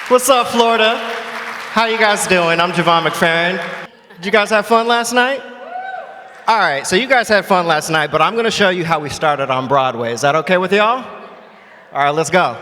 What's up, Florida? How you guys doing? I'm Jevon McFerrin. Did you guys have fun last night? All right, so you guys had fun last night, but I'm going to show you how we started on Broadway. Is that okay with y'all? All right, let's go.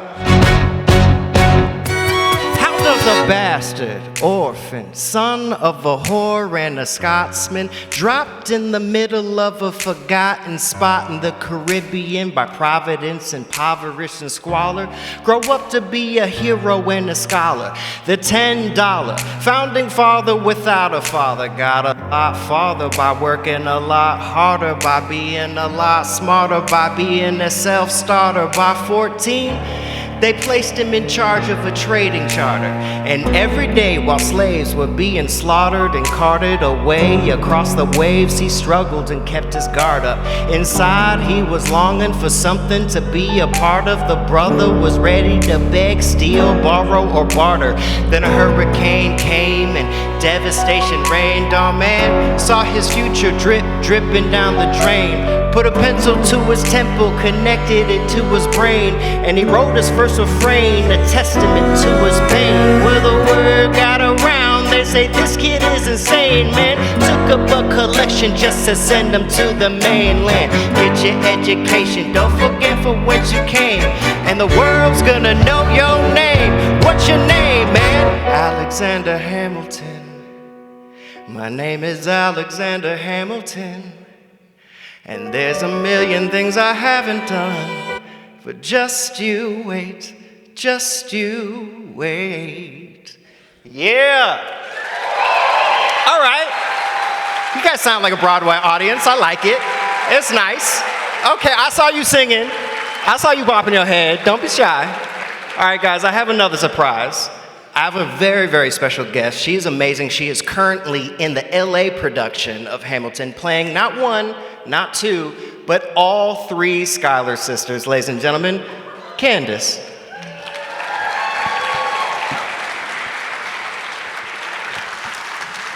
How does a bastard, orphan, son of a whore and a Scotsman, dropped in the middle of a forgotten spot in the Caribbean by providence, impoverished and squalor, grow up to be a hero and a scholar? The $10 founding father without a father got a lot farther by working a lot harder, by being a lot smarter, by being a self-starter. By 14, they placed him in charge of a trading charter, and every day while slaves were being slaughtered and carted away across the waves, he struggled and kept his guard up. Inside he was longing for something to be a part of. The brother was ready to beg, steal, borrow, or barter. Then a hurricane came and devastation reigned. Our man saw his future dripping down the drain. Put a pencil to his temple, connected it to his brain, and he wrote his first refrain, a testament to his pain. Well, the word got around, they say this kid is insane, man. Took up a collection just to send him to the mainland. Get your education, don't forget from whence you came, and the world's gonna know your name. What's your name, man? Alexander Hamilton. My name is Alexander Hamilton. And there's a million things I haven't done, but just you wait, just you wait. Yeah! All right. You guys sound like a Broadway audience. I like it. It's nice. Okay, I saw you singing. I saw you bopping your head. Don't be shy. All right, guys, I have another surprise. I have a very, very special guest. She is amazing. She is currently in the LA production of Hamilton, playing not one, not two, but all three Schuyler sisters. Ladies and gentlemen, Candace.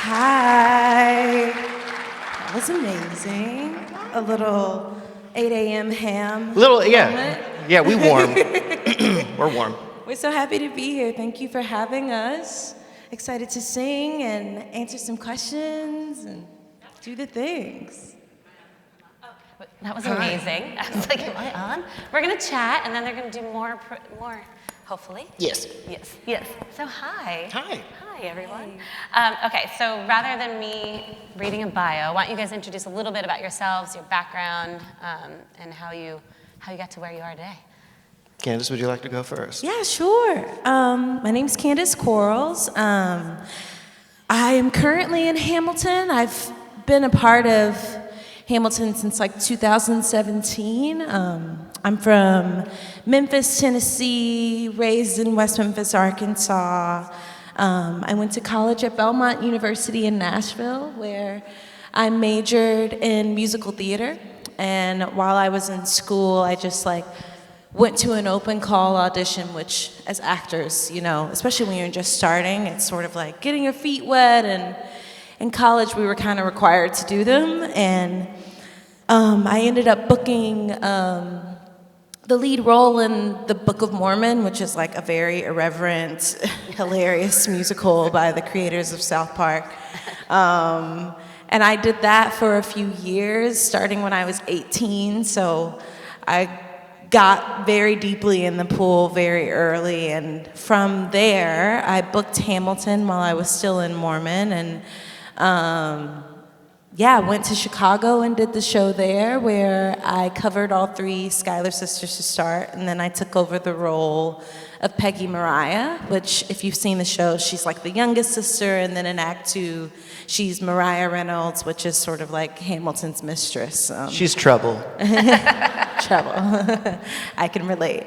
Hi. That was amazing. A little 8 a.m. ham. Yeah. Yeah, we warm. We're warm. We're so happy to be here. Thank you for having us. Excited to sing and answer some questions and do the things. That was amazing. I was like, am I on? We're going to chat, and then they're going to do more, hopefully. Yes. Yes. So hi. Hi, everyone. Okay, so rather than me reading a bio, why don't you guys introduce a little bit about yourselves, your background, and how you got to where you are today? Candace, would you like to go first? Yeah, sure. My name's Candace Quarrels. I am currently in Hamilton. I've been a part of Hamilton since like 2017. I'm from Memphis, Tennessee, raised in West Memphis, Arkansas. I went to college at Belmont University in Nashville, where I majored in musical theater. And while I was in school, I just went to an open call audition, which as actors, especially when you're just starting, it's sort of like getting your feet wet, and in college we were kind of required to do them. And I ended up booking the lead role in the Book of Mormon, which is like a very irreverent, hilarious musical by the creators of South Park. And I did that for a few years, starting when I was 18, so I got very deeply in the pool very early, and from there I booked Hamilton while I was still in Mormon, and went to Chicago and did the show there, where I covered all three Schuyler sisters to start, and then I took over the role of Peggy Mariah, which, if you've seen the show, she's like the youngest sister, and then in Act 2, she's Mariah Reynolds, which is sort of like Hamilton's mistress. She's trouble. Trouble. I can relate.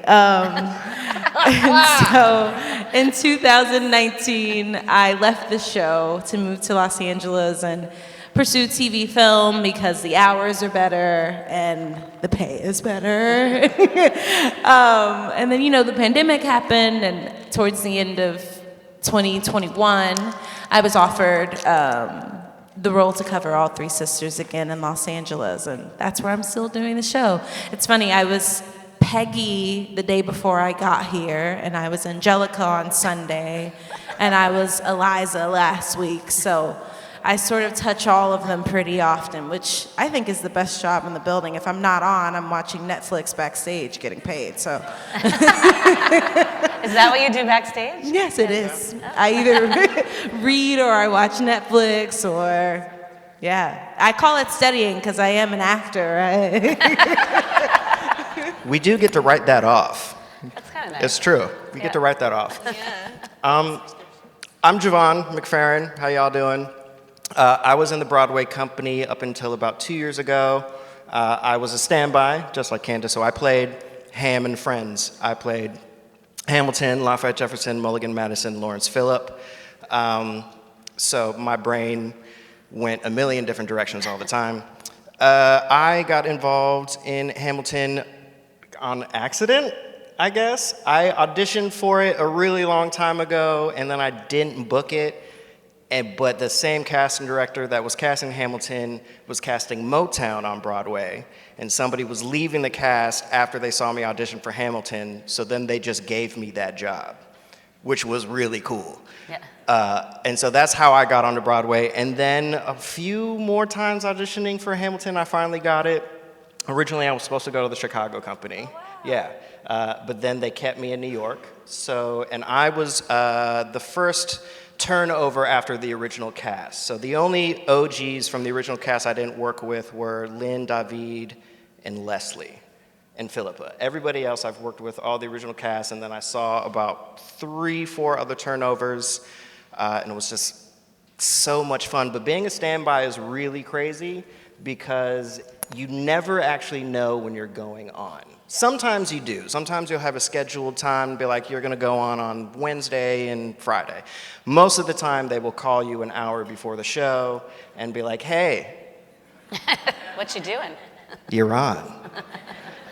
So in 2019, I left the show to move to Los Angeles and pursue TV film because the hours are better and the pay is better. And then, the pandemic happened, and towards the end of 2021, I was offered the role to cover all three sisters again in Los Angeles, and that's where I'm still doing the show. It's funny, I was Peggy the day before I got here, and I was Angelica on Sunday, and I was Eliza last week. So I sort of touch all of them pretty often, which I think is the best job in the building. If I'm not on, I'm watching Netflix backstage getting paid. So Is that what you do backstage? yes, it is. I either read or I watch Netflix or, yeah. I call it studying because I am an actor, right? We do get to write that off. That's kind of nice. It's true. We get to write that off. I'm Jevon McFerrin. How y'all doing? I was in the Broadway company up until about 2 years ago. I was a standby, just like Candace, so I played Ham and Friends. I played Hamilton, Lafayette Jefferson, Mulligan Madison, Lawrence Phillip. So my brain went a million different directions all the time. I got involved in Hamilton on accident, I guess. I auditioned for it a really long time ago, and then I didn't book it. But the same casting director that was casting Hamilton was casting Motown on Broadway, and somebody was leaving the cast after they saw me audition for Hamilton, so then they just gave me that job, which was really cool. Yeah. And so that's how I got onto Broadway. And then a few more times auditioning for Hamilton, I finally got it. Originally, I was supposed to go to the Chicago company. Oh, wow. Yeah. But then they kept me in New York. And I was the first turnover after the original cast. So the only OGs from the original cast I didn't work with were Lynn, David, and Leslie, and Philippa. Everybody else I've worked with, all the original cast, and then I saw about 3-4 other turnovers, and it was just so much fun. But being a standby is really crazy because you never actually know when you're going on. Sometimes you do. Sometimes you'll have a scheduled time and be like, you're going to go on Wednesday and Friday. Most of the time, they will call you an hour before the show and be like, hey. What you doing? You're on.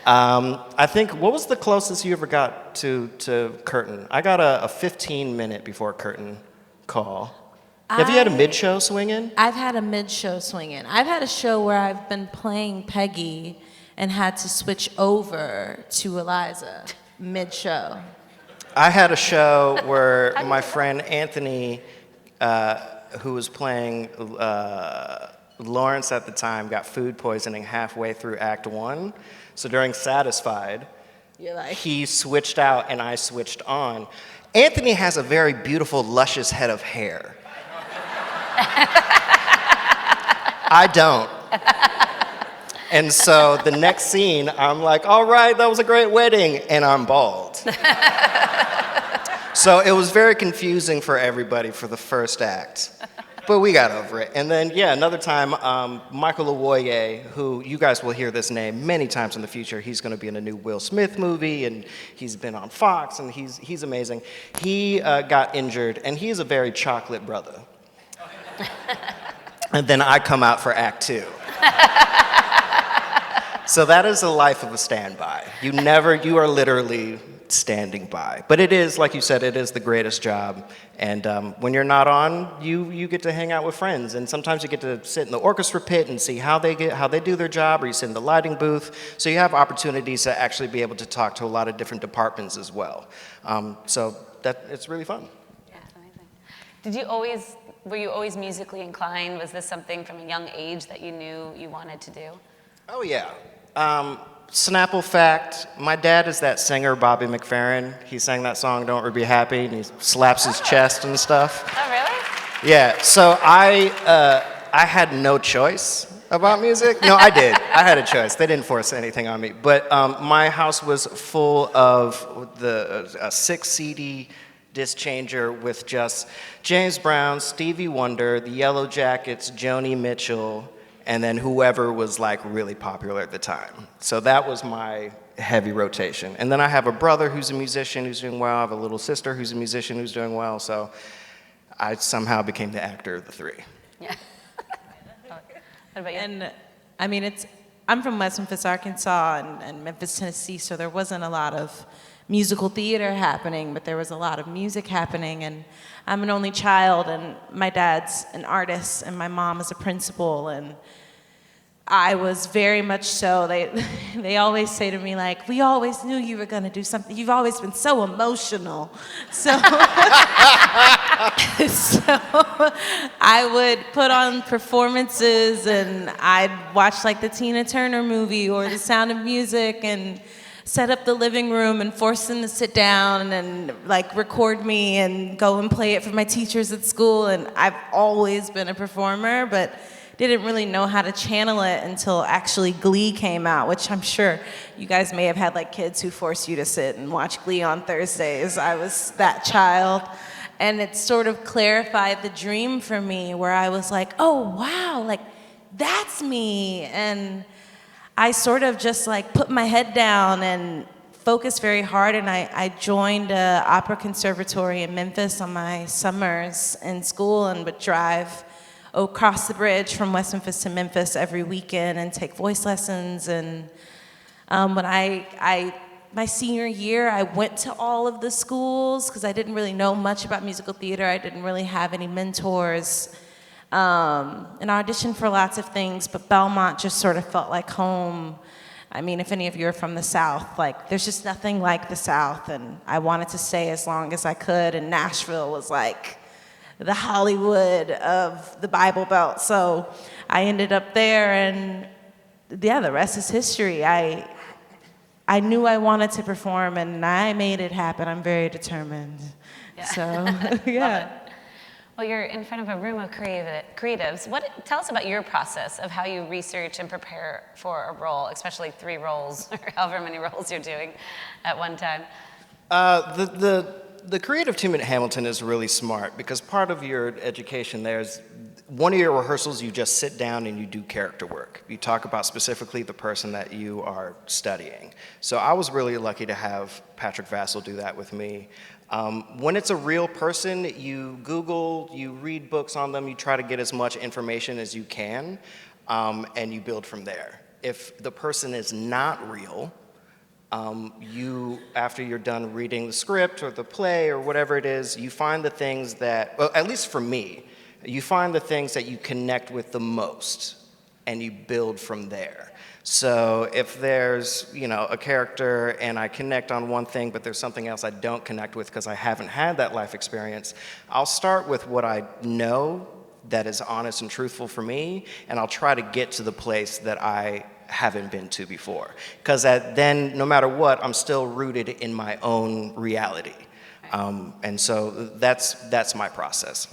I think, what was the closest you ever got to curtain? I got a 15-minute before curtain call. Have you had a mid-show swing-in? I've had a mid-show swing-in. I've had a show where I've been playing Peggy and had to switch over to Eliza mid-show. I had a show where my friend Anthony, who was playing Lawrence at the time, got food poisoning halfway through Act 1. So during Satisfied, he switched out and I switched on. Anthony has a very beautiful, luscious head of hair. I don't. And so the next scene, I'm like, all right, that was a great wedding, and I'm bald. So it was very confusing for everybody for the first act. But we got over it. And then, yeah, another time, Michael Owoye, who you guys will hear this name many times in the future. He's going to be in a new Will Smith movie, and he's been on Fox, and he's amazing. He got injured, and he's a very chocolate brother. And then I come out for Act 2. So that is the life of a standby. You are literally standing by. But it is, like you said, it is the greatest job. And when you're not on, you get to hang out with friends. And sometimes you get to sit in the orchestra pit and see how they do their job, or you sit in the lighting booth. So you have opportunities to actually be able to talk to a lot of different departments as well. So it's really fun. Yeah, amazing. Were you always musically inclined? Was this something from a young age that you knew you wanted to do? Oh, yeah. Snapple fact, my dad is that singer, Bobby McFerrin. He sang that song, Don't Be Happy, and he slaps his chest and stuff. Oh, really? Yeah, so I had no choice about music. No, I did. I had a choice. They didn't force anything on me. But my house was full of the 6 CD disc changer with just James Brown, Stevie Wonder, the Yellow Jackets, Joni Mitchell, and then whoever was like really popular at the time. So that was my heavy rotation. And then I have a brother who's a musician who's doing well. I have a little sister who's a musician who's doing well. So I somehow became the actor of the three. Yeah. What about you? And I mean, I'm from West Memphis, Arkansas, and Memphis, Tennessee, so there wasn't a lot of musical theater happening, but there was a lot of music happening. And I'm an only child, and my dad's an artist, and my mom is a principal, and I was very much so. They always say to me, like, we always knew you were going to do something. You've always been so emotional. So, so I would put on performances, and I'd watch like the Tina Turner movie or The Sound of Music and set up the living room and force them to sit down and like record me and go and play it for my teachers at school. And I've always been a performer, but didn't really know how to channel it until actually Glee came out, which I'm sure you guys may have had like kids who force you to sit and watch Glee on Thursdays. I was that child. And it sort of clarified the dream for me where I was like, oh wow, like that's me. And I sort of just like put my head down and focused very hard, and I joined an opera conservatory in Memphis on my summers in school and would drive across the bridge from West Memphis to Memphis every weekend and take voice lessons. And when my senior year, I went to all of the schools because I didn't really know much about musical theater. I didn't really have any mentors. And auditioned for lots of things, but Belmont just sort of felt like home. I mean, if any of you are from the South, like there's just nothing like the South, and I wanted to stay as long as I could, and Nashville was like the Hollywood of the Bible Belt. So I ended up there, and yeah, the rest is history. I knew I wanted to perform, and I made it happen. I'm very determined. Yeah. So, yeah. Well, you're in front of a room of creatives. Tell us about your process of how you research and prepare for a role, especially 3 roles, or however many roles you're doing at one time. The creative team at Hamilton is really smart because part of your education there is one of your rehearsals, you just sit down and you do character work. You talk about specifically the person that you are studying. So I was really lucky to have Patrick Vassell do that with me. When it's a real person, you Google, you read books on them, you try to get as much information as you can, and you build from there. If the person is not real, after you're done reading the script or the play or whatever it is, you find the things that, well, at least for me, you find the things that you connect with the most, and you build from there. So if there's, a character and I connect on one thing, but there's something else I don't connect with because I haven't had that life experience, I'll start with what I know that is honest and truthful for me, and I'll try to get to the place that I haven't been to before. Because then, no matter what, I'm still rooted in my own reality. And so that's my process.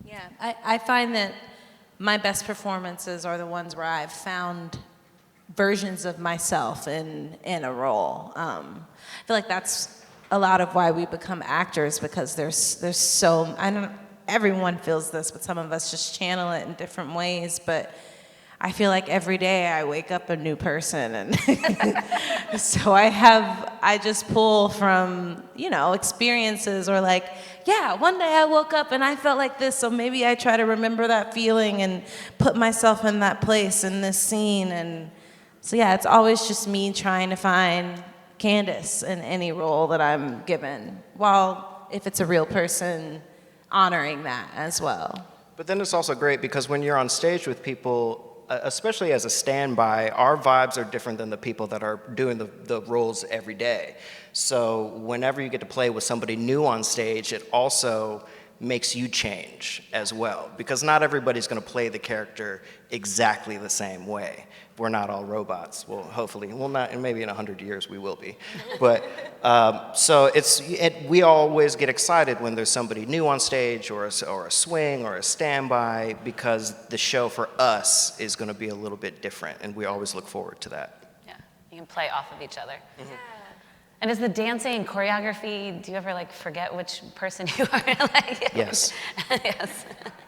Yeah, I find that my best performances are the ones where I've found versions of myself in a role. I feel like that's a lot of why we become actors, because there's so, everyone feels this, but some of us just channel it in different ways. But I feel like every day I wake up a new person, and so I just pull from, experiences, or like, yeah, one day I woke up and I felt like this, so maybe I try to remember that feeling and put myself in that place in this scene. And so yeah, it's always just me trying to find Candace in any role that I'm given, while if it's a real person, honoring that as well. But then it's also great because when you're on stage with people, especially as a standby, our vibes are different than the people that are doing the roles every day. So whenever you get to play with somebody new on stage, it also makes you change as well, because not everybody's going to play the character exactly the same way. We're not all robots. Well, hopefully, well, not, and maybe in 100 years we will be. But so we always get excited when there's somebody new on stage, or a swing, or a standby, because the show for us is going to be a little bit different, and we always look forward to that. Yeah, you can play off of each other. Mm-hmm. Yeah. And is the dancing and choreography, do you ever forget which person you are? Yes. Yes.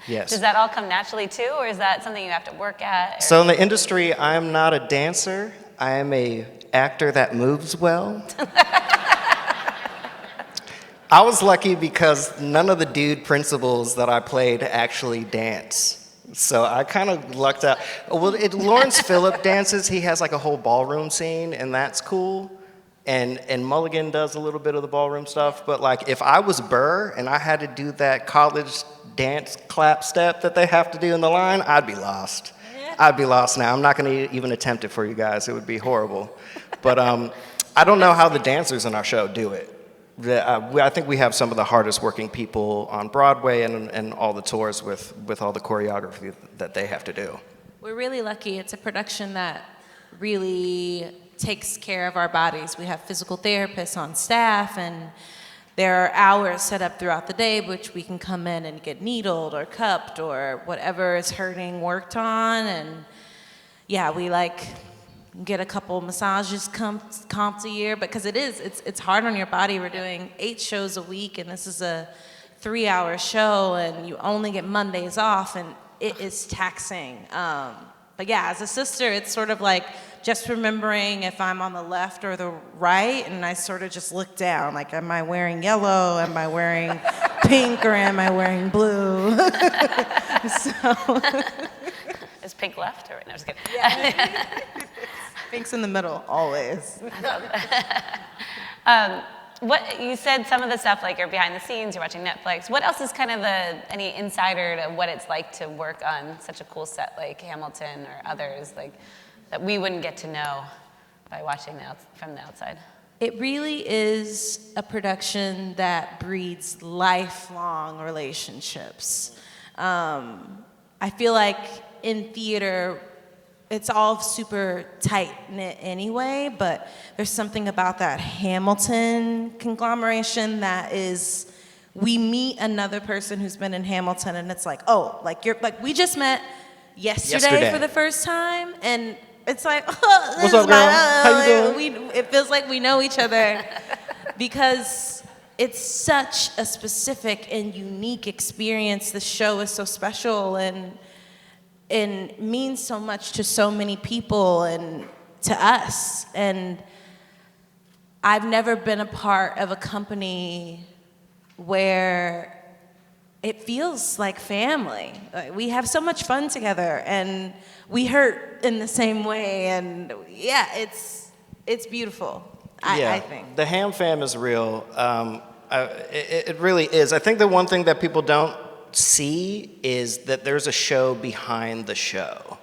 Yes. Does that all come naturally too, or is that something you have to work at? Or? So in the industry, I'm not a dancer. I am a actor that moves well. I was lucky because none of the dude principals that I played actually dance. So I kind of lucked out. Well, Lawrence Phillip dances. He has a whole ballroom scene, and that's cool. And Mulligan does a little bit of the ballroom stuff, but if I was Burr and I had to do that college dance clap step that they have to do in the line, I'd be lost. I'd be lost now. I'm not going to even attempt it for you guys. It would be horrible. But I don't know how the dancers in our show do it. I think we have some of the hardest working people on Broadway and all the tours with all the choreography that they have to do. We're really lucky. It's a production that really takes care of our bodies. We have physical therapists on staff, and there are hours set up throughout the day which we can come in and get needled or cupped or whatever is hurting worked on. And yeah, we get a couple massages comped a year, because it's hard on your body. We're doing 8 shows a week, and this is a 3-hour show, and you only get Mondays off, and it is taxing. But yeah, as a sister, it's sort of like just remembering if I'm on the left or the right, and I sort of just look down, like, am I wearing yellow? Am I wearing pink, or am I wearing blue? So. Is pink left or right? No, just kidding. Yeah. Pink's in the middle, always. What you said, some of the stuff like you're behind the scenes, you're watching Netflix. What else is kind of any insider to what it's like to work on such a cool set like Hamilton or others, like that we wouldn't get to know by watching from the outside? It really is a production that breeds lifelong relationships. I feel like in theater, it's all super tight-knit anyway, but there's something about that Hamilton conglomeration that is, we meet another person who's been in Hamilton, and it's like, oh, we just met yesterday for the first time, and it's like, oh, this what's up, is girl? How you doing? It feels like we know each other because it's such a specific and unique experience. The show is so special and means so much to so many people and to us. And I've never been a part of a company where it feels like family. Like, we have so much fun together, and we hurt in the same way, and yeah, it's beautiful. I think the Ham Fam is real. It really is. I think the one thing that people don't see is that there's a show behind the show.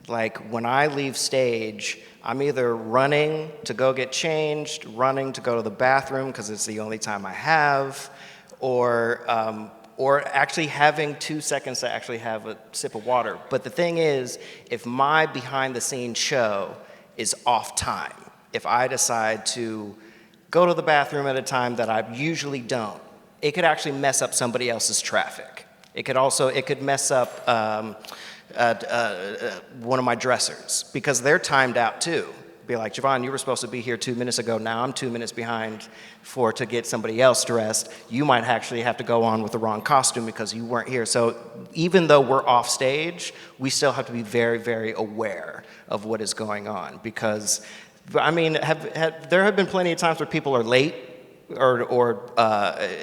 Like, when I leave stage, I'm either running to go get changed, running to go to the bathroom because it's the only time I have, or actually having 2 seconds to actually have a sip of water. But the thing is, if my behind-the-scenes show is off time, if I decide to go to the bathroom at a time that I usually don't, it could actually mess up somebody else's traffic. It could mess up one of my dressers, because they're timed out too. Be like, Jevon, you were supposed to be here 2 minutes ago. Now I'm 2 minutes behind to get somebody else dressed. You might actually have to go on with the wrong costume because you weren't here. So even though we're off stage, we still have to be very, very aware of what is going on, because, I mean, there have been plenty of times where people are late, or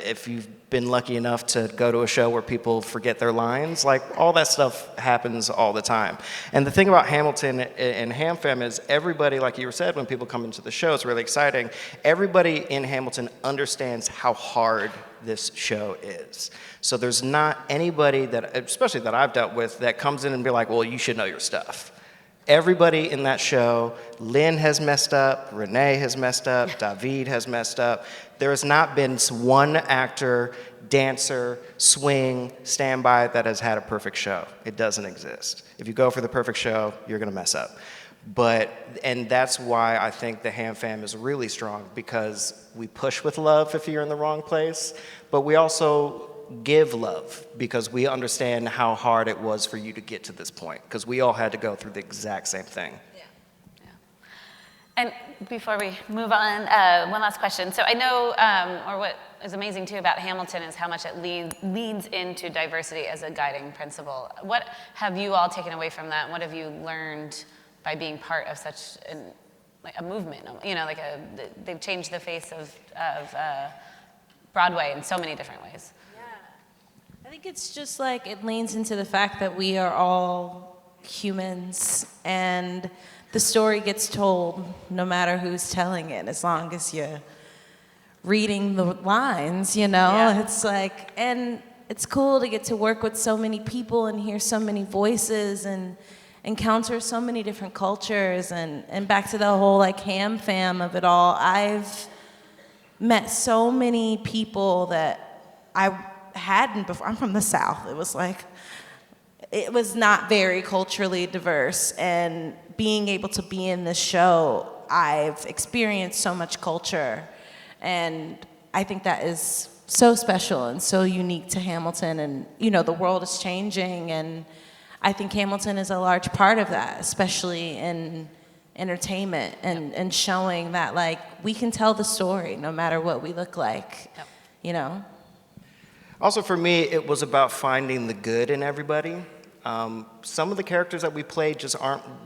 if you've been lucky enough to go to a show where people forget their lines, like, all that stuff happens all the time. And the thing about Hamilton and Ham Fam is everybody, like you said, when people come into the show, it's really exciting. Everybody in Hamilton understands how hard this show is. So there's not anybody that, especially that I've dealt with, that comes in and be like, well, you should know your stuff. Everybody in that show, Lynn has messed up, Renee has messed up, David has messed up. There has not been one actor, dancer, swing, standby that has had a perfect show. It doesn't exist. If you go for the perfect show, you're gonna mess up. And that's why I think the Ham Fam is really strong, because we push with love if you're in the wrong place, but we also give love because we understand how hard it was for you to get to this point, because we all had to go through the exact same thing. Yeah. And before we move on, one last question. So I know, or what is amazing too about Hamilton is how much it leads into diversity as a guiding principle. What have you all taken away from that? What have you learned by being part of such a movement? You know, they've changed the face of Broadway in so many different ways. I think it's just like it leans into the fact that we are all humans, and the story gets told no matter who's telling it, as long as you're reading the lines, you know? Yeah. It's like, and it's cool to get to work with so many people and hear so many voices, and encounter so many different cultures, and back to the whole like ham fam of it all. I've met so many people that I hadn't before. I'm from the South. It was not very culturally diverse, and being able to be in this show, I've experienced so much culture, and I think that is so special and so unique to Hamilton. And you know, the world is changing, and I think Hamilton is a large part of that, especially in entertainment and showing that like we can tell the story no matter what we look like. Yep. You know. Also for me, it was about finding the good in everybody. Some of the characters that we played just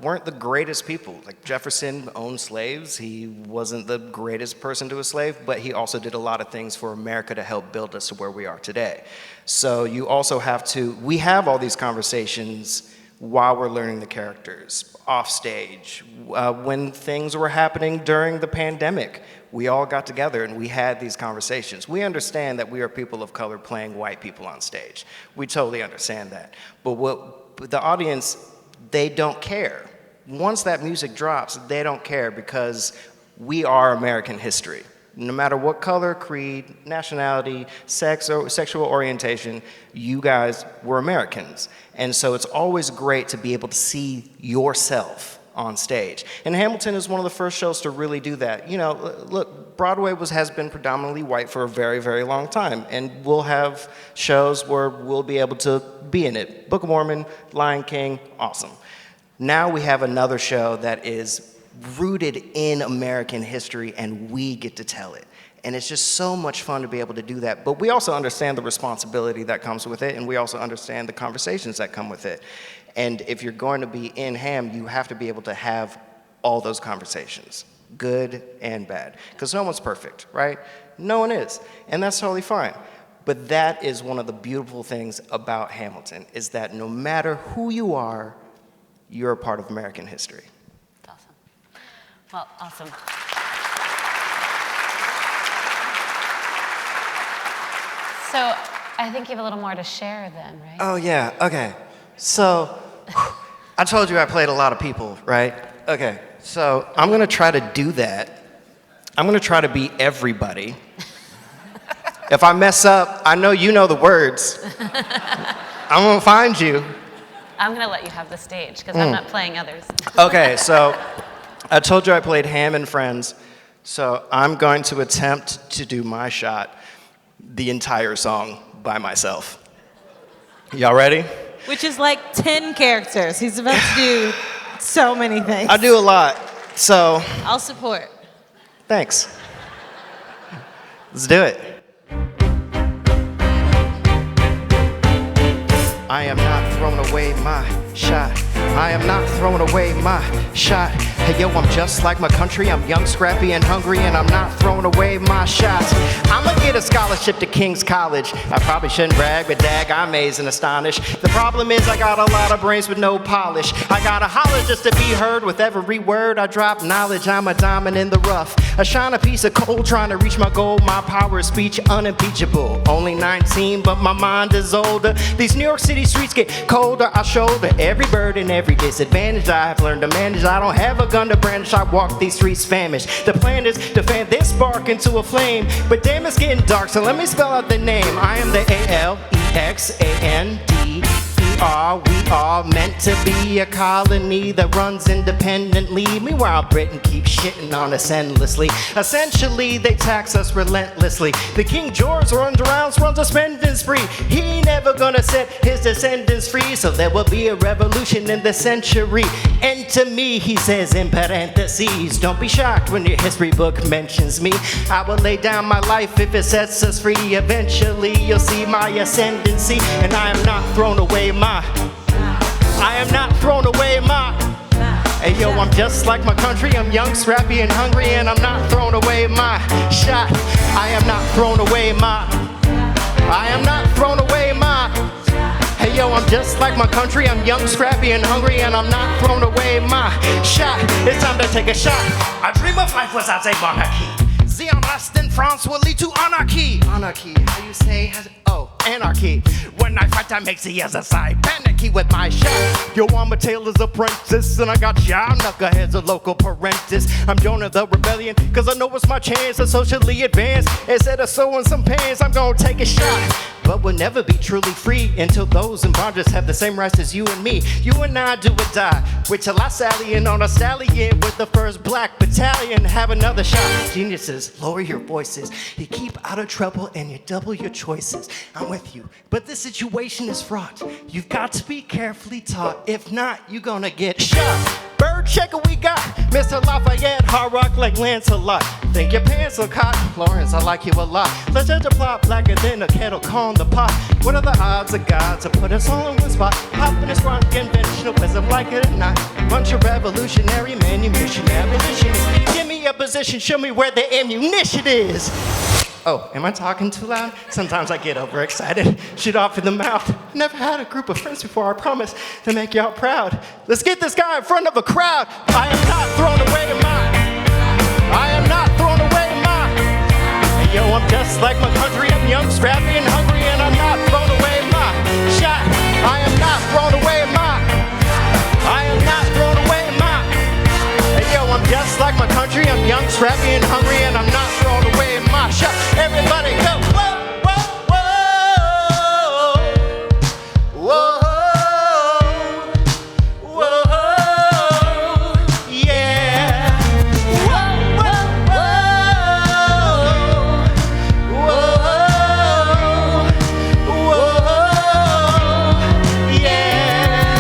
weren't the greatest people. Like Jefferson owned slaves. He wasn't the greatest person to a slave, but he also did a lot of things for America to help build us to where we are today. So you also we have all these conversations while we're learning the characters, off stage, when things were happening during the pandemic. We all got together and we had these conversations. We understand that we are people of color playing white people on stage. We totally understand that. But the audience, they don't care. Once that music drops, they don't care because we are American history. No matter what color, creed, nationality, sex, or sexual orientation, you guys were Americans. And so it's always great to be able to see yourself on stage. And Hamilton is one of the first shows to really do that. You know, look, Broadway has been predominantly white for a very, very long time, and we'll have shows where we'll be able to be in it. Book of Mormon, Lion King, awesome. Now we have another show that is rooted in American history, and we get to tell it. And it's just so much fun to be able to do that. But we also understand the responsibility that comes with it, and we also understand the conversations that come with it. And if you're going to be in Ham, you have to be able to have all those conversations, good and bad. Because no one's perfect, right? No one is. And that's totally fine. But that is one of the beautiful things about Hamilton, is that no matter who you are, you're a part of American history. That's awesome. Well, awesome. So I think you have a little more to share then, right? Oh, yeah. Okay. So I told you I played a lot of people, right? Okay. So I'm going to try to do that. I'm going to try to be everybody. If I mess up, I know you know the words. I'm going to find you. I'm going to let you have the stage because I'm not playing others. Okay, so I told you I played Ham and Friends, so I'm going to attempt to do my shot, the entire song by myself. Y'all ready? Which is like 10 characters. He's about to do so many things. I do a lot, so I'll support. thanks. Let's do it. I am not throwing away my shot. I am not throwing away my shot. Hey yo, I'm just like my country. I'm young, scrappy, and hungry, and I'm not throwing away my shots. I'ma get a scholarship to King's College. I probably shouldn't brag, but dag, I'm amazed and astonished. The problem is I got a lot of brains with no polish. I gotta holler just to be heard with every word I drop. Knowledge, I'm a diamond in the rough. I shine a piece of coal trying to reach my goal. My power of speech unimpeachable. Only 19, but my mind is older. These New York City streets get colder. I shoulder every burden, every disadvantage I have learned to manage. I don't have a gun to brandish. I walk these streets famished. The plan is to fan this spark into a flame. But damn, it's getting dark, so let me spell out the name. I am the ALEXANDER. We are meant to be a colony that runs independently. Meanwhile, Britain keeps shitting on us endlessly. Essentially, they tax us relentlessly. The King George runs a spending spree. He ain't never gonna set his descendants free. So there will be a revolution in the century. And to me, he says in parentheses, don't be shocked when your history book mentions me. I will lay down my life if it sets us free. Eventually, you'll see my ascendancy. And I am not thrown away I am not thrown away Hey yo, I'm just like my country. I'm young, scrappy, and hungry, and I'm not thrown away my shot. I am not thrown away I am not thrown away Hey yo, I'm just like my country. I'm young, scrappy, and hungry, and I'm not thrown away my shot. It's time to take a shot. I dream of life without a monarchy. The unrest in France will lead to anarchy. Anarchy, how you say? Oh, anarchy. When I fight, I make the other side panicky with my shot. Yo, I'm a tailor's apprentice, and I got y'all knuckleheads a local parentis. I'm joining the rebellion, cause I know it's my chance to socially advance. Instead of sewing some pants, I'm gonna take a shot. But we'll never be truly free until those in bondage have the same rights as you and me. You and I do or die. Wait till I sally in on a stallion with the first black battalion. Have another shot. Geniuses, lower your voices. You keep out of trouble and you double your choices. I'm with you, but this situation is fraught. You've got to be carefully taught. If not, you're gonna get shot. Bird checker we got, Mr. Lafayette, hard rock like Lancelot. Think your pants are caught, Florence, I like you a lot. Let's judge a plot blacker than a kettle corn the pot. What are the odds of God to put us all in one spot? Hop in this rock conventionalism, like it or not. Bunch of revolutionary manumission abolitionists. Give me a position, show me where the ammunition is. Oh, am I talking too loud? Sometimes I get overexcited. Shoot off in the mouth. Never had a group of friends before, I promise to make y'all proud. Let's get this guy in front of a crowd. I am not throwing away mine. I am not throwing away mine. And yo, I'm just like my country. I'm young, scrappy, and hungry, and I'm not throwing away my shot. I am not throwing away mine. I am not throwing away mine. And yo, I'm just like my country. I'm young, scrappy, and hungry, and I'm not throwing away my shot. Everybody go, whoa, whoa, whoa, whoa, whoa, yeah. Whoa, whoa, whoa, whoa, yeah.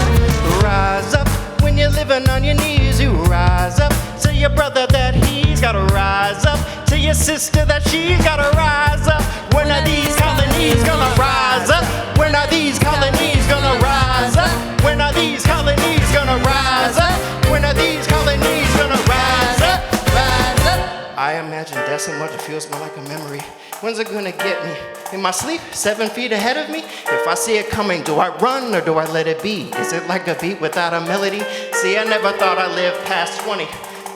Rise up when you're living on your knees. You rise up to your brother that he's gotta rise up. To your sister that she's gotta rise up. When are these colonies gonna rise up? When are these colonies gonna rise up? When are these colonies gonna rise up? When are these colonies gonna rise up? Rise up. I imagine death so much it feels more like a memory. When's it gonna get me? In my sleep, 7 feet ahead of me? If I see it coming, do I run or do I let it be? Is it like a beat without a melody? See, I never thought I'd live past 20.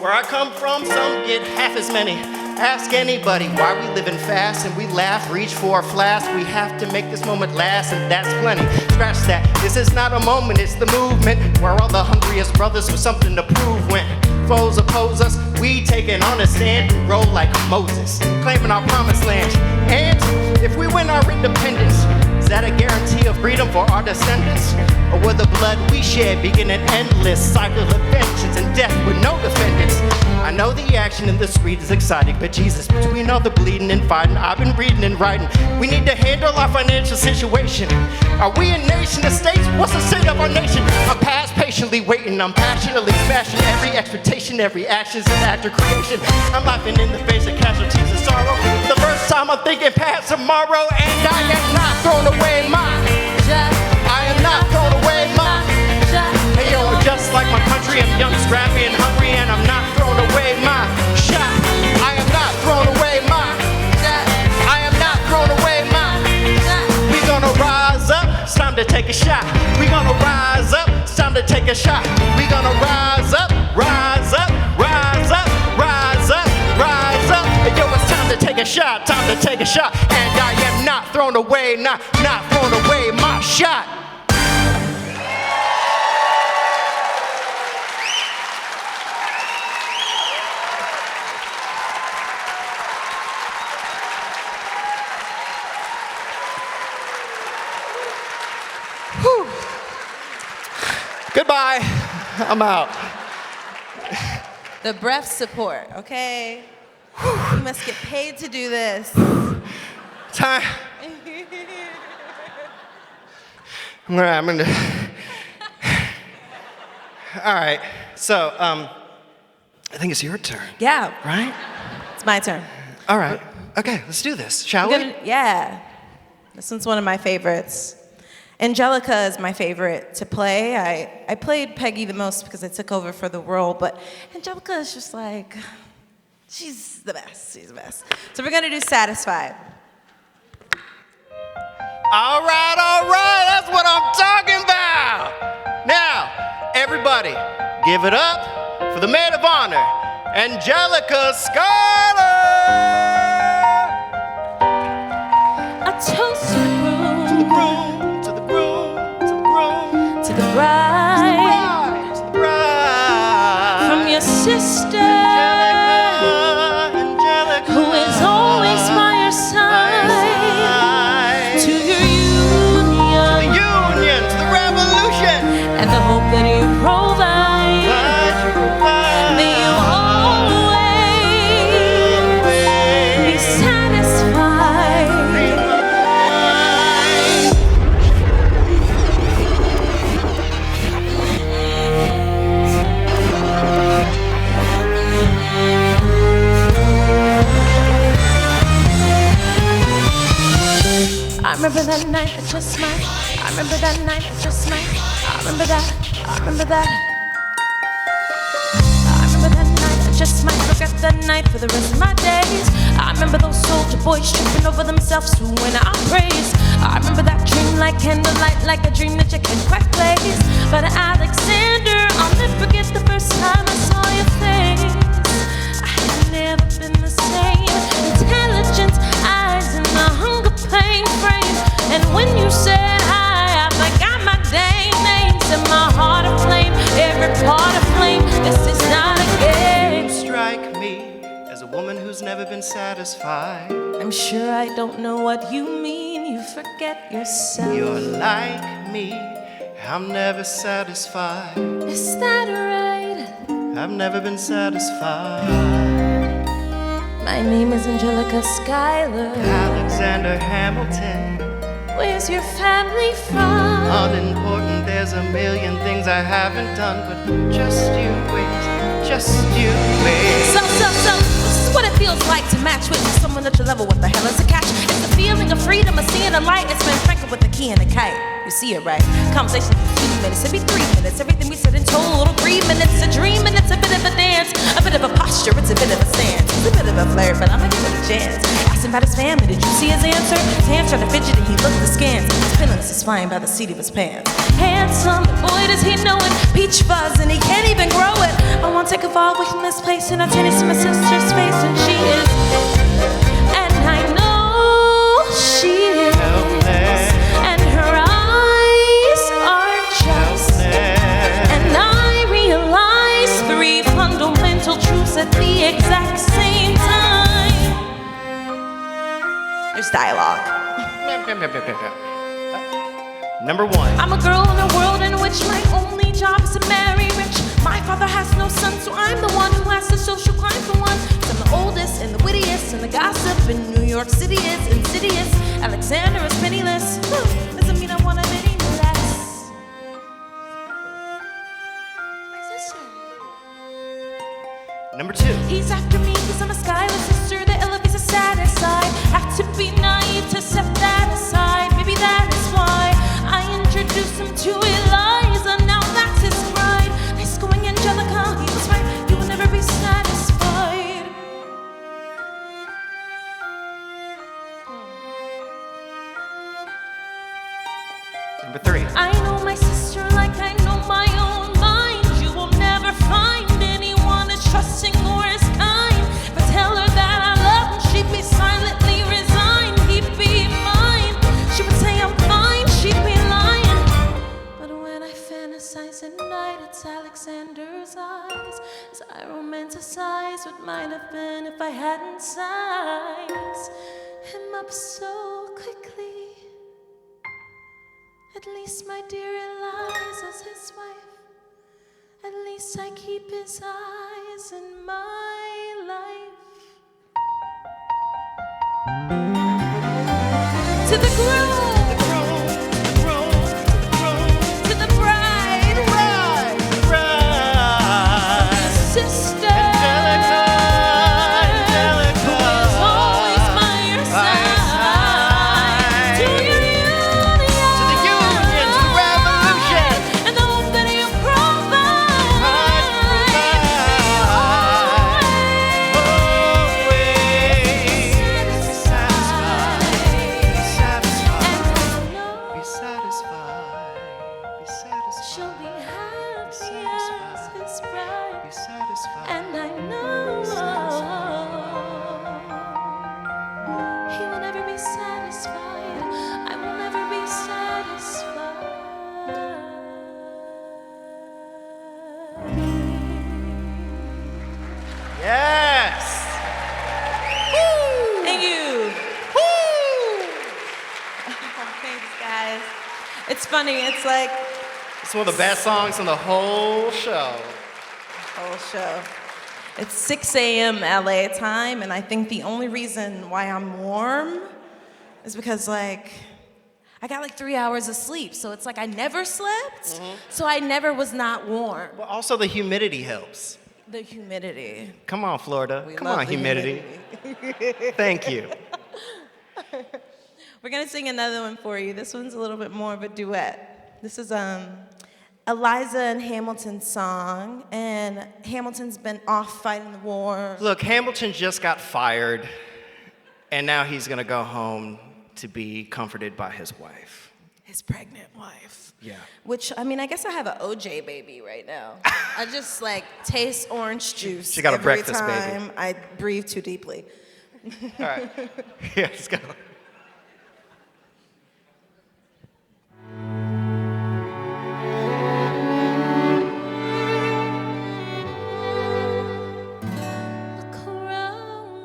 Where I come from, some get half as many. Ask anybody why we living fast and we laugh, reach for a flask. We have to make this moment last, and that's plenty. Scratch that, this is not a moment, it's the movement. Where all the hungriest brothers with something to prove. When foes oppose us, we take an honest stand and roll like Moses, claiming our promised land. And if we win our independence, is that a guarantee of freedom for our descendants? Or will the blood we shed begin an endless cycle of vengeance and death with no defendants? I know the action in the street is exciting, but Jesus, between all the bleeding and fighting, I've been reading and writing. We need to handle our financial situation. Are we a nation of states? What's the state of our nation? I'm past patiently waiting, I'm passionately smashing every expectation, every action's an act of creation. I'm laughing in the face of casualties and sorrow. The first time I'm thinking past tomorrow, and I am not throwing away mine. I am not throwing away mine. Hey yo, I'm just like my country, I'm young, scrappy, and hungry, and I'm not throwing away my shot. I am not throwing away mine. I am not throwing away mine. We gonna rise up, it's time to take a shot. We gonna rise up, it's time to take a shot. We gonna rise up, rise up, rise up, rise up, rise up. Hey yo, it's time to take a shot, time to take a shot. And I am not throwing away, not throwing away my shot. Whew. Goodbye. I'm out. The breath support, okay? You must get paid to do this. Time. I'm gonna. All right. So, I think it's your turn. Yeah, Right? it's my turn. All right. Okay, let's do this, shall we? Yeah. This one's one of my favorites. Angelica is my favorite to play. I played Peggy the most because I took over for the role, but Angelica is just like, she's the best. She's the best. So we're gonna do Satisfied. All right, that's what I'm talking about. Now, everybody, give it up for the maid of honor, Angelica Quarrels. A toast to the groom, To the groom, to the groom, to the groom, to the bride, to the bride. from your sister, Angelica, who is always by your side, to your the union, union, to the revolution. and the hope that you provide. May you always be satisfied. I remember that night I just might. I remember that night I just might. I remember that. I remember that. I remember that night I just might forget that night for the rest of my days. I remember those soldier boys tripping over themselves to win our praise. I remember that dream like candlelight, like a dream that you can't quite place. But Alexander, I'll never forget the first time I saw your face. I had never been the same. Intelligence, eyes, and the hunger pain frame. And when you said hi, I forgot my dang name. Set my heart aflame, every part aflame. This is not a game. You strike me as a woman who's never been satisfied. I'm sure I don't know what you mean. You forget yourself. You're like me, I'm never satisfied. Is that right? I've never been satisfied. My name is Angelica Schuyler. Alexander Hamilton, Where's your family from? unimportant, there's a million things I haven't done, but just you wait, just you wait. So, this is what it feels like to match with someone at your level. What the hell is a catch? It's the feeling of freedom, of seeing the light. It's been sprinkled with the key and the kite. You see it, right? Conversation for 2 minutes, it'd be 3 minutes. Everything we said in total agreement. It's a dream and it's a bit of a dance, a bit of a posture, it's a bit of a stance. It's a bit of a flirt, but I'ma give it a chance. Asked him about his family, did you see his answer? His hands trying to fidget and he looked askance. His feelings is flying by the seat of his pants. Handsome, boy does he know it. Peach fuzz and he can't even grow it. I won't take a fall away from this place, and I turn to my sister's face, and she is, and I know she is, and her eyes are just, and I realize 3 fundamental truths at the exact same time. There's dialogue. Number 1. I'm a girl in a world in which my only job is to marry rich. My father has no son, so I'm the one who has the social crime for one. 'Cause I'm the oldest and the wittiest, and the gossip in New York City is insidious. Alexander is penniless. Doesn't mean I want him any less. My sister. Number 2. He's after me 'cause I'm a Schuyler sister. The elevator's a sadder side. Have to be naive to set that aside. Maybe that is why I introduced him to Eliza. Now that's his bride. Nice going, Angelica. He was right. You will never be satisfied. Number 3. I know my sister like I know my own mind. You will never find anyone as trusting or as kind. But tell her that I love her, she'd be silently resigned. He'd be mine. She would say I'm fine, she'd be lying. But when I fantasize at night, it's Alexander's eyes. As I romanticize what might have been if I hadn't sized him up so quickly. At least my dear Eliza's his wife. At least I keep his eyes in my life. To the groom, to the bride, sister, who is always by your side. To your union, and the hope that you provide. Satisfied. And Thanks, guys. It's funny. It's like It's one of the best songs in the whole show. whole show. It's 6 a.m. LA time, and I think the only reason why I'm warm is because like I got like 3 hours of sleep, so it's like I never slept, so I never was not warm. Well, also the humidity helps. The humidity. Come on, Florida. We Come love on, the humidity. Thank you. We're gonna sing another one for you. This one's a little bit more of a duet. This is Eliza and Hamilton's song, and Hamilton's been off fighting the war. Look, Hamilton just got fired, and now he's gonna go home to be comforted by his wife. His pregnant wife. Yeah. Which, I mean, I guess I have an OJ baby right now. I just like taste orange juice She got a every breakfast baby. time I breathe too deeply. All right. Yeah, let's go.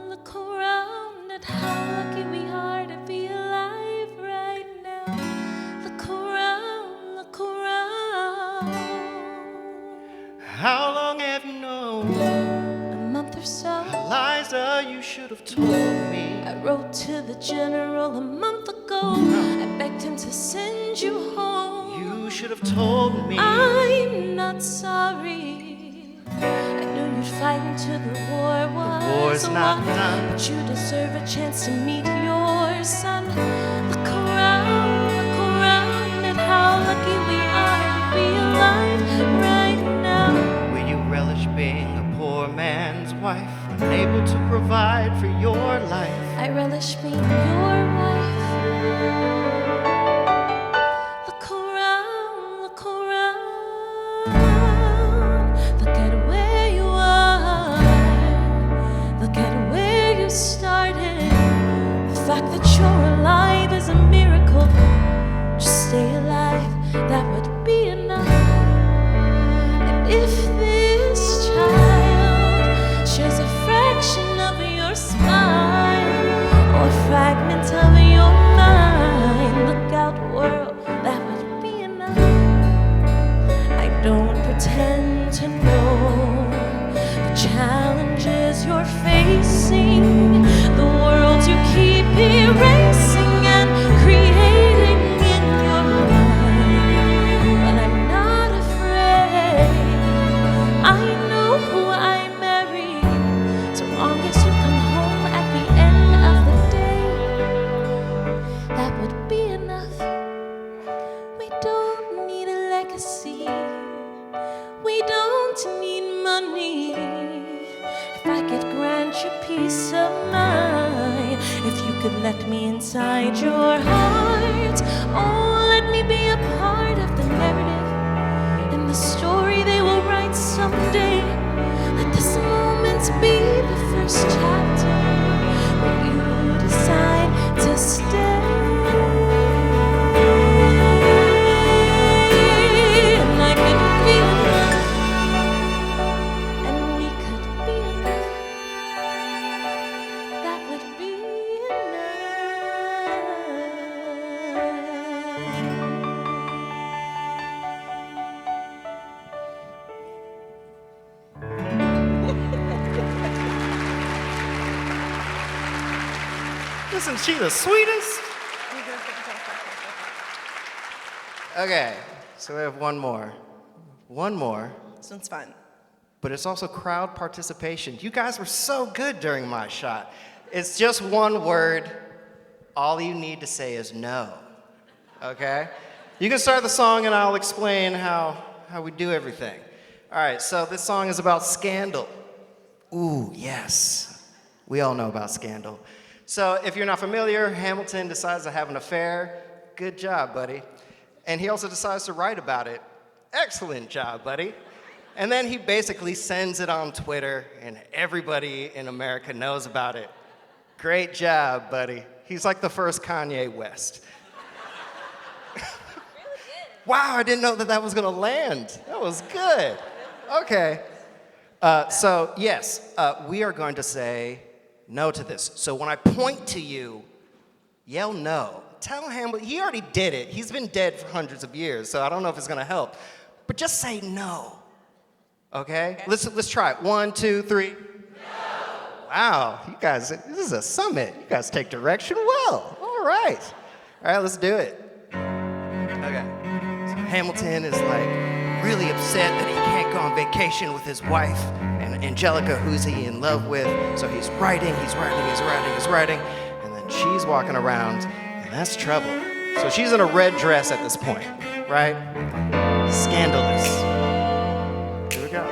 Look around at how lucky we are to be alive right now. Look around, look around. How long have you known? A month or so. Eliza, you should have told me. I wrote to the general a month ago. I begged him to send you home. You should have told me. I'm not sorry. I knew you'd fight until the war was war's not won. done. But you deserve a chance to meet your son. Look around at how lucky we are to be alive right now. Will you relish being a poor man's wife, unable to provide for your life? I relish being your wife. Look around, look around. Look at where you are. Look at where you started. The fact that you're alive is a miracle. Just stay alive, that would be enough. And if this child shares a fraction of your spine or a fragment of your mind, look out, world, that would be enough. I don't pretend to know the challenges you're facing, the worlds you keep erasing and creating in your mind. But I'm not afraid. I know who I marry, so long as you come home at the end of the day, that would be enough. We don't need a legacy. We don't need money. If I could grant you peace of mind, if you could let me inside your heart, oh, let me be a part of the narrative and the story they will write someday. Let this moment be the first chapter where you decide to stay. And I could be enough, and we could be enough. That would be Isn't she the sweetest? Okay, so we have one more. One more, This one's fun. but it's also crowd participation. You guys were so good during my shot. It's just one word. All you need to say is no. Okay? You can start the song and I'll explain how we do everything. All right, so this song is about scandal. Ooh, yes. We all know about scandal. So if you're not familiar, Hamilton decides to have an affair. Good job, buddy. And he also decides to write about it. Excellent job, buddy. And then he basically sends it on Twitter, and everybody in America knows about it. Great job, buddy. He's like the first Kanye West. Wow, I didn't know that was gonna land. That was good. Okay. So yes, we are going to say no to this. So when I point to you, yell no. tell Hamilton, he already did it. He's been dead for hundreds of years, so I don't know if it's gonna help. But just say no, okay? Let's try it. 1, 2, 3. No. Wow, you guys, this is a summit. You guys take direction well. All right, let's do it. Okay, so Hamilton is like really upset that he can't go on vacation with his wife and Angelica, who's he in love with. So he's writing, and then she's walking around, and that's trouble. So she's in a red dress at this point, right? Scandalous. Here we go.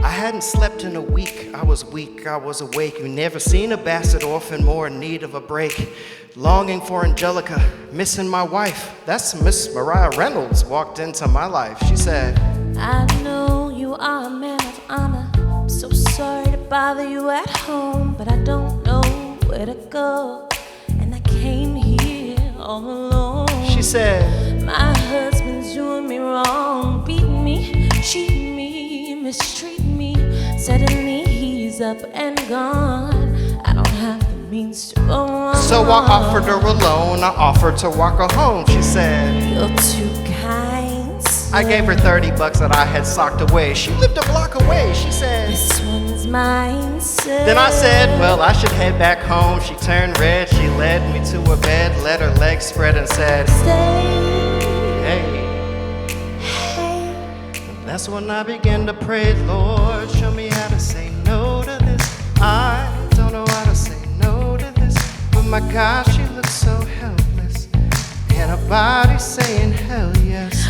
I hadn't slept in a week. I was weak, I was awake. You never seen a bastard orphan more in need of a break. Longing for Angelica, missing my wife. That's Miss Mariah Reynolds walked into my life. She said, I know you are a man of honor. I'm so sorry to bother you at home, but I don't know where to go. And I came here all alone. She said, my husband's doing me wrong, beating me, cheating me, mistreating me. Suddenly he's up and gone. I don't have the means to go on. So I offered her a loan. I offered to walk her home. She said, you're too kind, sir. I gave her $30 that I had socked away. She lived a block away. She said, this one's mine, sir. Then I said, well, I should head back home. She turned red. She led me to her bed, let her legs spread and said, stay. Hey. That's when I began to pray, Lord, show me how to say no to this. I don't know how to say no to this, but my gosh, she looks so helpless. And her body saying hell yes.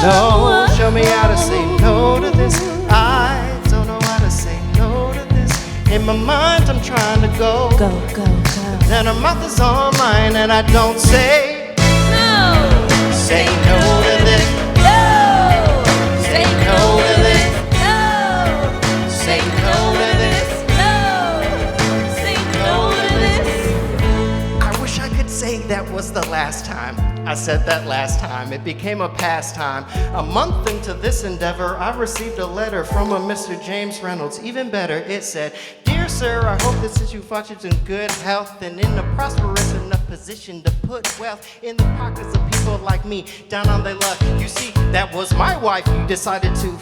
No, show me how to say no to this. I don't know how to say no to this. In my mind, I'm trying to go. Go. Then her mouth is on mine, and I don't say no. Say no to this. Say no to this. No. Say no to this. No. Say no to this. I wish I could say that was the last time I said that last time. It became a pastime. A month into this endeavor, I received a letter from a Mr. James Reynolds. Even better, it said, Dear sir, I hope that since you thought you in good health and in a prosperous enough position to put wealth in the pockets of people like me down on their luck. You see, that was my wife you decided to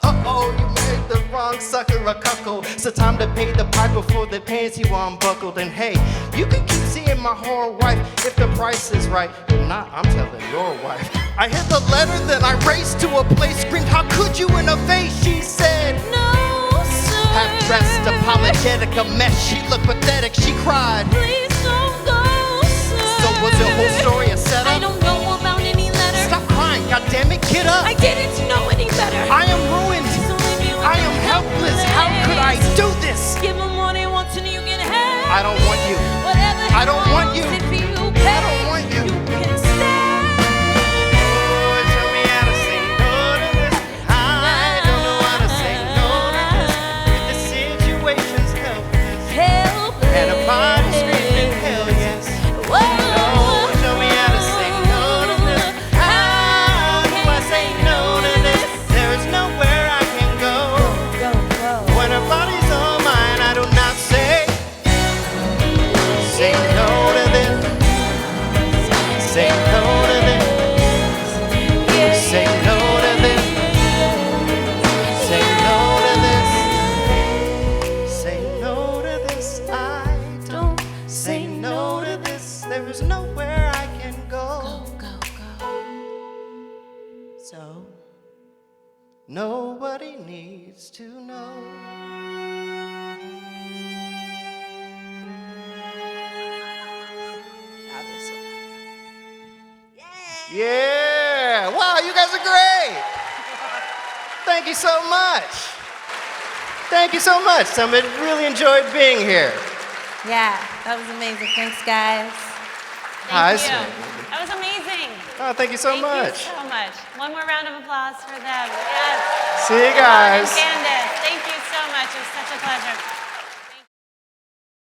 uh-oh, you made the wrong sucker a cuckold. So time to pay the piper for the pants you unbuckled. And hey, you can keep seeing my whore wife if the price is right. If not, I'm telling your wife. I hit the letter, then I raced to a place, screamed, how could you in her face? She said, no, sir. Half-dressed, apologetic, a mess. She looked pathetic, she cried. Please don't go, sir. So was the whole story a setup? I don't know about any letter. Stop crying, goddammit, get up. I didn't know any better. I am ruined. I am helpless. How could I do this? Give him what he wants and you can have. I don't want you. Whatever he I don't want you. If you pay, I don't want you. You can stay. Oh, show me how to say no to this. I don't know how to say no to this. If the situation's helpless. Helpless. And a body screaming hell yes. Whoa. Oh, show me how to say no to this. How do I say no to this? There is nowhere I can go. When her body's on mine, I do not say no to this. Say no to this. Say no to this. Say no to this. Say no to this. I don't say no to this. There is nowhere I can go. Go. So Nobody needs to know. Yeah! Wow, you guys are great! Thank you so much. Thank you so much. Somebody really enjoyed being here. yeah, that was amazing. Thanks, guys. Hi, Thank you. sir. That was amazing. Oh, thank you so much. Thank you so much. One more round of applause for them. Yes. See you Jevon and guys. Candace, thank you so much. It was such a pleasure.